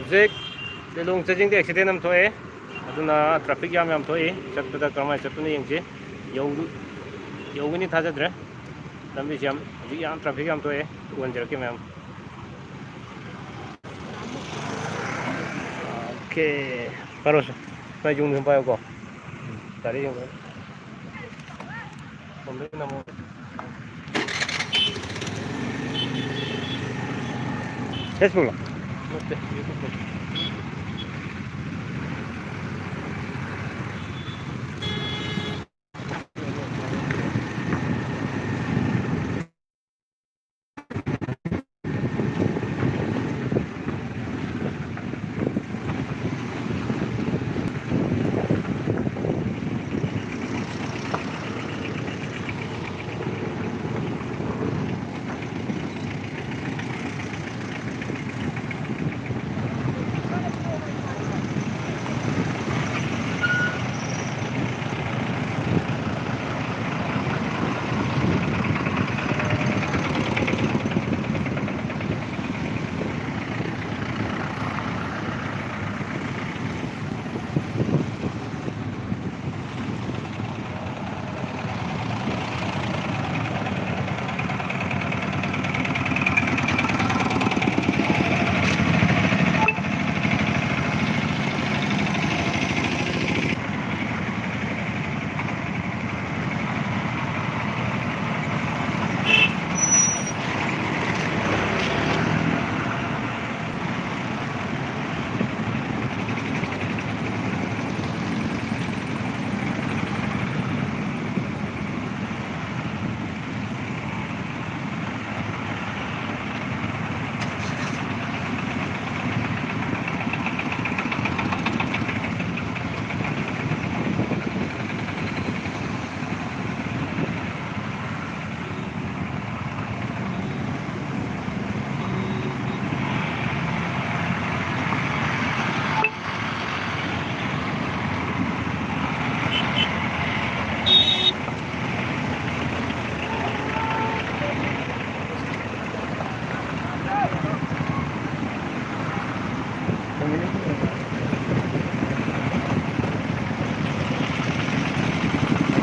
ꯍꯧꯖꯤꯛ ꯂꯤꯂꯣꯡ ꯆꯥꯖꯤꯡꯗ ꯑꯦꯛꯁꯤꯗꯦꯟ ꯑꯃ ꯊꯣꯛꯑꯦ ꯑꯗꯨꯅ ꯇ꯭ꯔꯥꯐꯤꯛ ꯌꯥꯝ ꯊꯣꯛꯏ ꯆꯠꯄꯗ ꯀꯔꯝꯍꯥꯏꯅ ꯆꯠꯄꯅꯣ ꯌꯦꯡꯁꯤ ꯌꯧꯒꯅꯤ ꯊꯥꯖꯗ꯭ꯔꯦ ꯂꯝꯕꯤꯁꯤ ꯍꯧꯖꯤꯛ ꯌꯥꯝ ꯇ꯭ꯔꯥꯐꯤꯛ ꯌꯥꯝ ꯊꯣꯛꯑꯦ ꯎꯍꯟꯖꯔꯛꯀꯦ ꯃꯌꯥꯝ 오케이 바로 나 용 좀 봐요 거 다리 용 건드리나 뭐 페이스북 어때 유튜브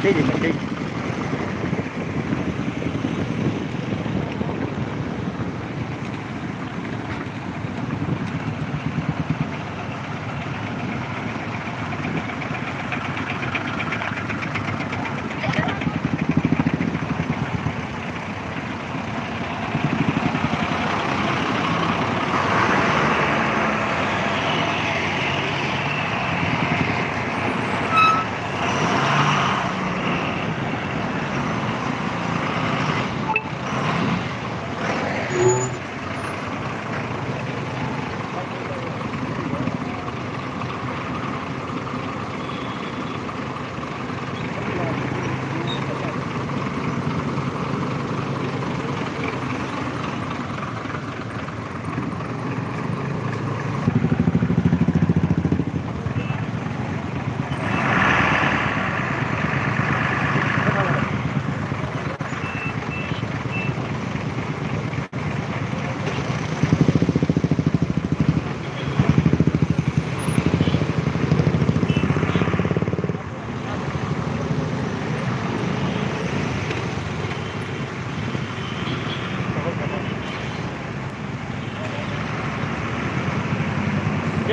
맞대지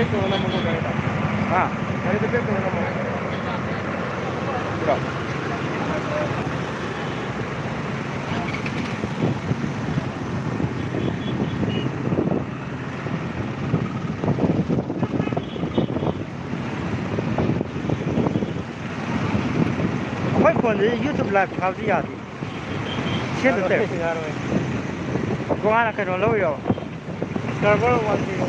Ito na mo ganito. Ganito ito na mo. Ito. Mấy con đi YouTube live khảo gì à? Xem được đấy. Có ai là cái đó lâu rồi. Server one thing.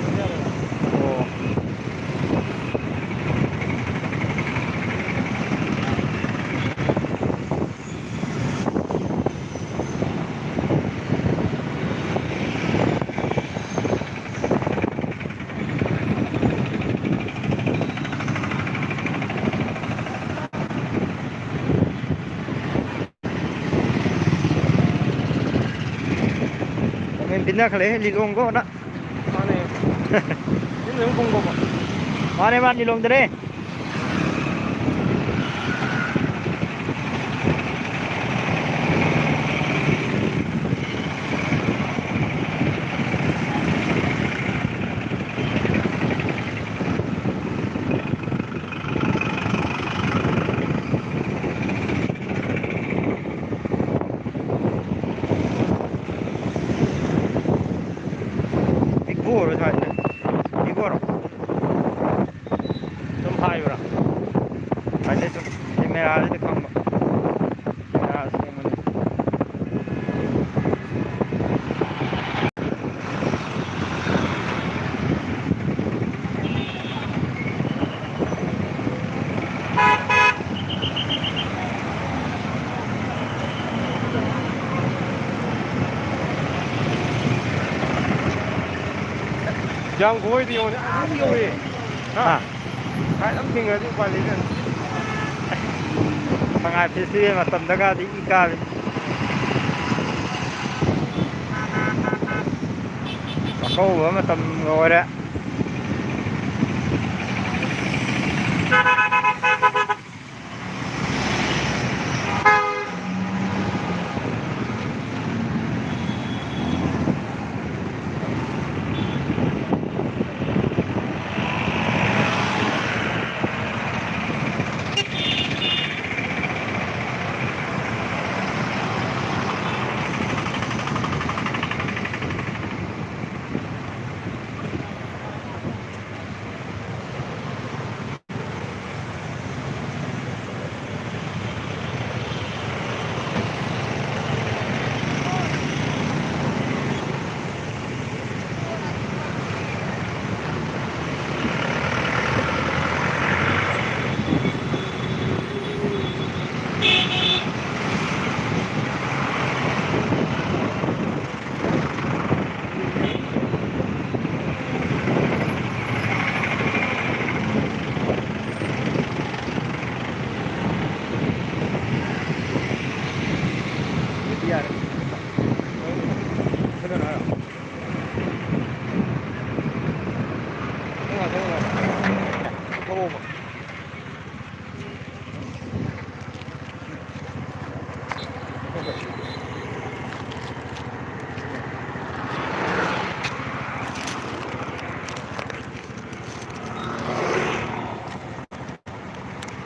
Mình pindah kali Lilong ko na. Ano Yung kung ko. Mane man nilong dere. Igår så här. Igår. Som har ju då. Hadi som det mer hade kan. Ja, så man. Giang gối thì ổn ăn nhiều đi. À, Hai lắm thì người đi qua lấy gần. mga PCM matanda di ikaw. Ako ba matam ngora.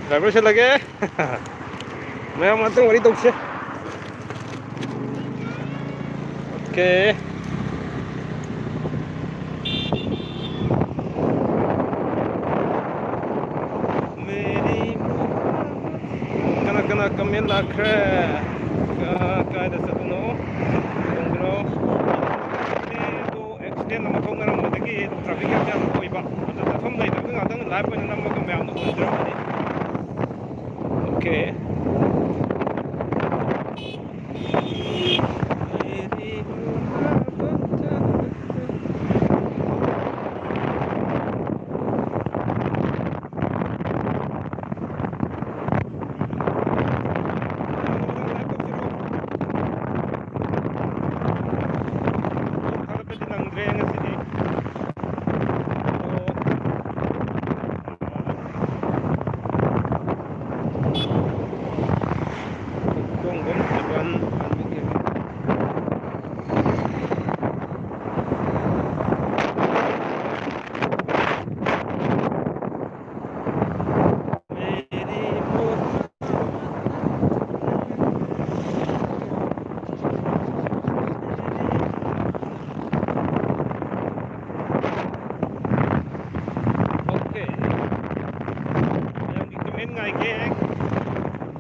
Driver siya lagi. May mga itong walitog siya. Okay. Kena kami nak kada sa tuno. Kungro. Itu extend nama kau ngaram lagi itu traffic jam ko iba. Anda thom nai tak ngadang live pa nama kami am no kundro. Okay.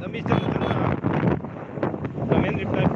Kami sa reply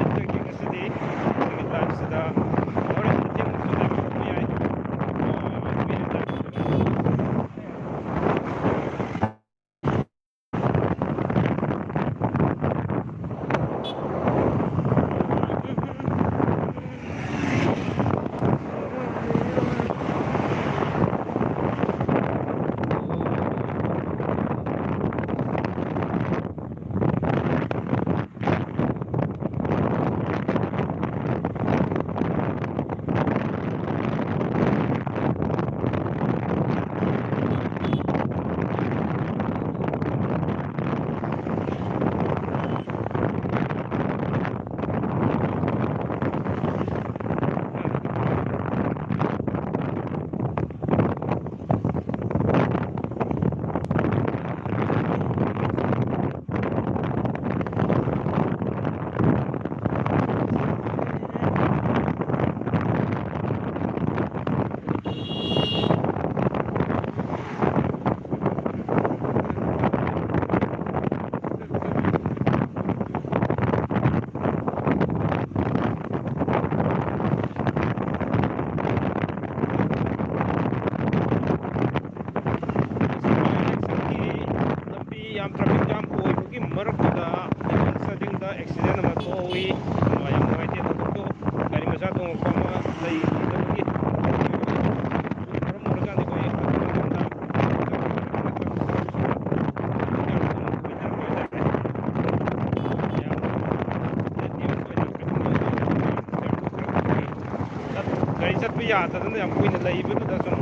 ꯇꯧꯏ ꯌꯥꯝ ꯅꯨꯡꯉꯥꯏꯇꯦ ꯊꯕꯛꯇꯣ ꯒꯥꯔꯤ ꯃꯆꯥ ꯇꯣꯡꯉꯛꯄ ꯑꯃ ꯂꯩꯕꯒꯤ ꯃꯔꯝ ꯑꯣꯏꯔꯀꯥꯟꯗ ꯒꯥꯔꯤ ꯆꯠꯄ ꯌꯥꯗꯗꯅ ꯌꯥꯝ ꯀꯨꯏꯅ ꯂꯩꯕꯗꯨꯗ ꯁꯨꯝ